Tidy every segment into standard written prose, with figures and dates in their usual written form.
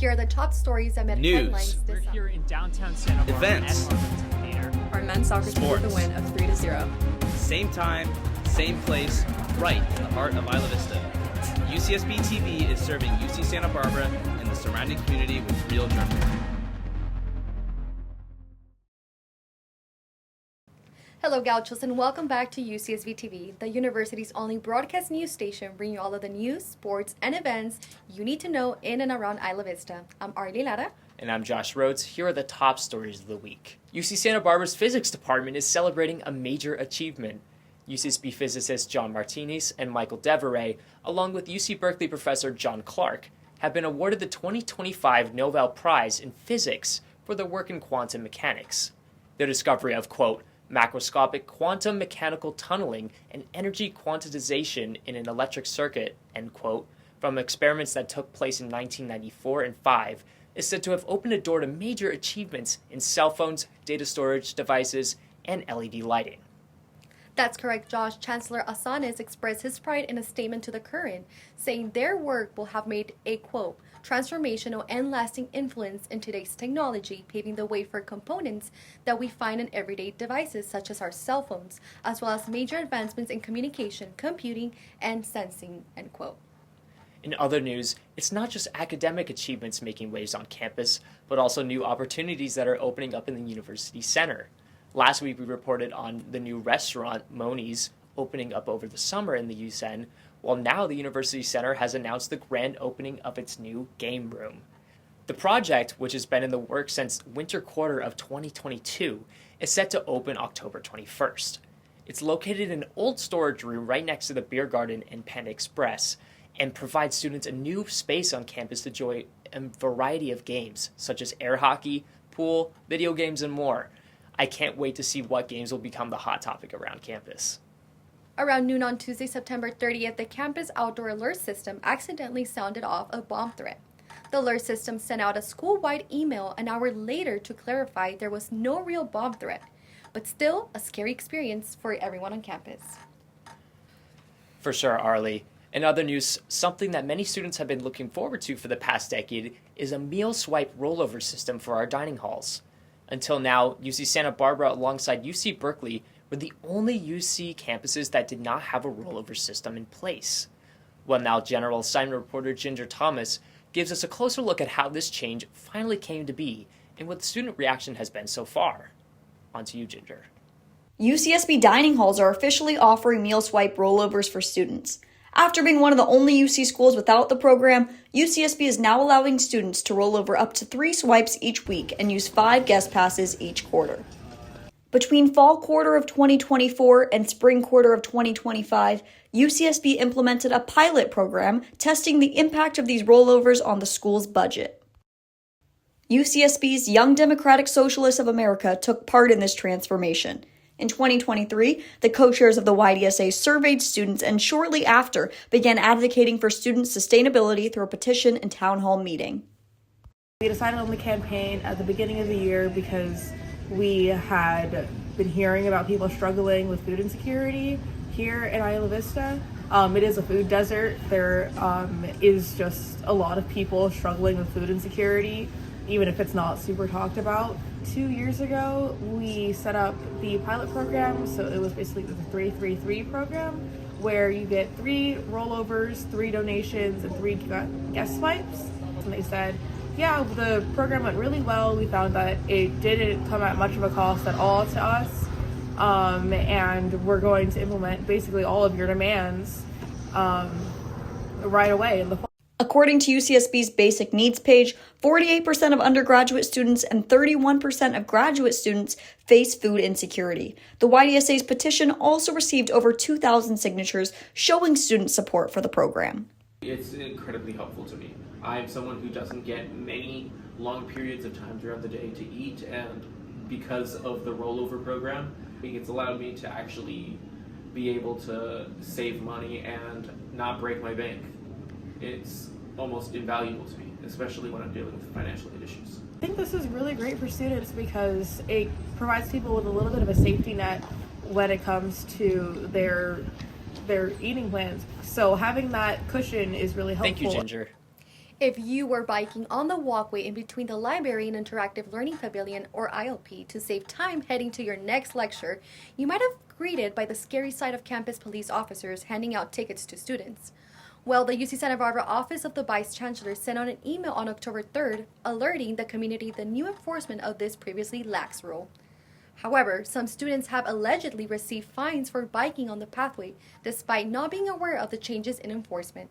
Here are the top stories that made headlines this We're summer. here in downtown Santa Barbara. Events. Our men's soccer team with a win of 3-0. Same time, same place, right in the heart of Isla Vista. UCSB TV is serving UC Santa Barbara and the surrounding community with real journalism. Hello, Gauchos, and welcome back to UCSB TV, the university's only broadcast news station, bringing you all of the news, sports, and events you need to know in and around Isla Vista. I'm Arly, Lara. And I'm Josh Rhodes. Here are the top stories of the week. UC Santa Barbara's physics department is celebrating a major achievement. UCSB physicists John Martinis and Michael Devoret, along with UC Berkeley professor John Clark, have been awarded the 2025 Nobel Prize in Physics for their work in quantum mechanics. Their discovery of, quote, macroscopic quantum mechanical tunneling and energy quantization in an electric circuit, end quote, from experiments that took place in 1994 and 5, is said to have opened a door to major achievements in cell phones, data storage devices, and LED lighting. That's correct, Josh. Chancellor Asanes expressed his pride in a statement to the Current, saying their work will have made a, quote, transformational and lasting influence in today's technology, paving the way for components that we find in everyday devices such as our cell phones, as well as major advancements in communication, computing, and sensing, end quote. In other news, it's not just academic achievements making waves on campus, but also new opportunities that are opening up in the university center. Last week we reported on the new restaurant, Moni's, opening up over the summer in the UCEN, while now the University Center has announced the grand opening of its new game room. The project, which has been in the works since winter quarter of 2022, is set to open October 21st. It's located in an old storage room right next to the beer garden and Panda Express, and provides students a new space on campus to enjoy a variety of games, such as air hockey, pool, video games, and more. I can't wait to see what games will become the hot topic around campus. Around noon on Tuesday, September 30th, the campus outdoor alert system accidentally sounded off a bomb threat. The alert system sent out a school-wide email an hour later to clarify there was no real bomb threat, but still a scary experience for everyone on campus. For sure, Arly. In other news, something that many students have been looking forward to for the past decade is a meal swipe rollover system for our dining halls. Until now, UC Santa Barbara alongside UC Berkeley were the only UC campuses that did not have a rollover system in place. Well, now General Assignment reporter Ginger Thomas gives us a closer look at how this change finally came to be and what the student reaction has been so far. On to you, Ginger. UCSB dining halls are officially offering meal swipe rollovers for students. After being one of the only UC schools without the program, UCSB is now allowing students to roll over up to 3 swipes each week and use 5 guest passes each quarter. Between fall quarter of 2024 and spring quarter of 2025, UCSB implemented a pilot program testing the impact of these rollovers on the school's budget. UCSB's Young Democratic Socialists of America took part in this transformation. In 2023, the co-chairs of the YDSA surveyed students and shortly after began advocating for student sustainability through a petition and town hall meeting. We decided on the campaign at the beginning of the year because we had been hearing about people struggling with food insecurity here in Isla Vista. It is a food desert. There is just a lot of people struggling with food insecurity, even if it's not super talked about. 2 years ago, we set up the pilot program, so it was basically the 333 program, where you get 3 rollovers, 3 donations, and 3 guest swipes. And they said, yeah, the program went really well. We found that it didn't come at much of a cost at all to us, and we're going to implement basically all of your demands right away in the fall. According to UCSB's basic needs page, 48% of undergraduate students and 31% of graduate students face food insecurity. The YDSA's petition also received over 2,000 signatures showing student support for the program. It's incredibly helpful to me. I'm someone who doesn't get many long periods of time throughout the day to eat, and because of the rollover program, it's allowed me to actually be able to save money and not break my bank. It's almost invaluable to me, especially when I'm dealing with financial issues. I think this is really great for students because it provides people with a little bit of a safety net when it comes to their eating plans. So having that cushion is really helpful. Thank you, Ginger. If you were biking on the walkway in between the library and interactive learning pavilion or ILP to save time heading to your next lecture, you might have greeted by the scary sight of campus police officers handing out tickets to students. Well, the UC Santa Barbara Office of the Vice Chancellor sent out an email on October 3rd alerting the community the new enforcement of this previously lax rule. However, some students have allegedly received fines for biking on the pathway despite not being aware of the changes in enforcement.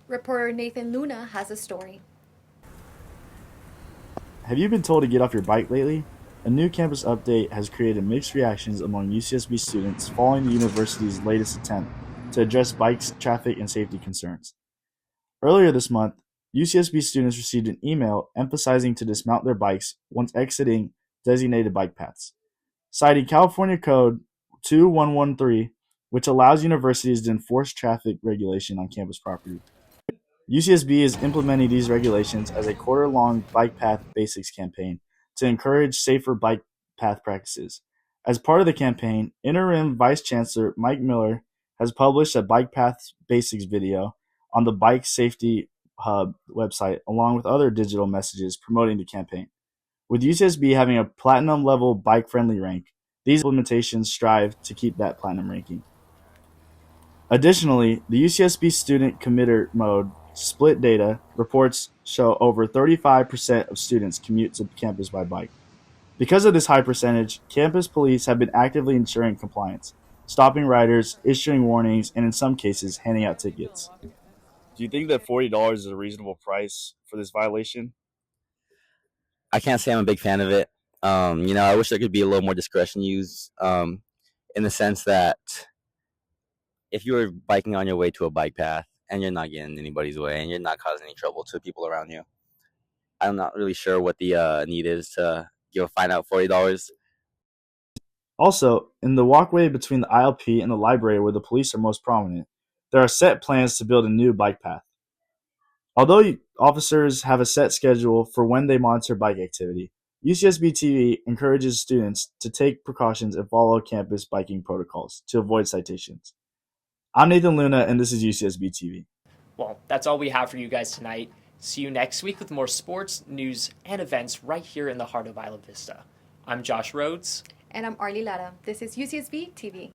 Reporter Nathan Luna has a story. Have you been told to get off your bike lately? A new campus update has created mixed reactions among UCSB students following the university's latest attempt to address bikes, traffic, and safety concerns. Earlier this month, UCSB students received an email emphasizing to dismount their bikes once exiting designated bike paths. Citing California Code 2113, which allows universities to enforce traffic regulation on campus property. UCSB is implementing these regulations as a quarter-long Bike Path Basics campaign to encourage safer bike path practices. As part of the campaign, Interim Vice Chancellor Mike Miller has published a Bike Path Basics video on the Bike Safety Hub website, along with other digital messages promoting the campaign. With UCSB having a platinum-level bike-friendly rank, these implementations strive to keep that platinum ranking. Additionally, the UCSB Student Committer Mode Split data reports show over 35% of students commute to campus by bike. Because of this high percentage, campus police have been actively ensuring compliance, stopping riders, issuing warnings, and in some cases, handing out tickets. Do you think that $40 is a reasonable price for this violation? I can't say I'm a big fan of it. I wish there could be a little more discretion used in the sense that if you were biking on your way to a bike path and you're not getting in anybody's way and you're not causing any trouble to people around you, I'm not really sure what the need is to give a fine out $40. Also, in the walkway between the ILP and the library where the police are most prominent, there are set plans to build a new bike path. Although officers have a set schedule for when they monitor bike activity, UCSB TV encourages students to take precautions and follow campus biking protocols to avoid citations. I'm Nathan Luna, and this is UCSB TV. Well, that's all we have for you guys tonight. See you next week with more sports, news, and events right here in the heart of Isla Vista. I'm Josh Rhodes. And I'm Arly Lara. This is UCSB TV.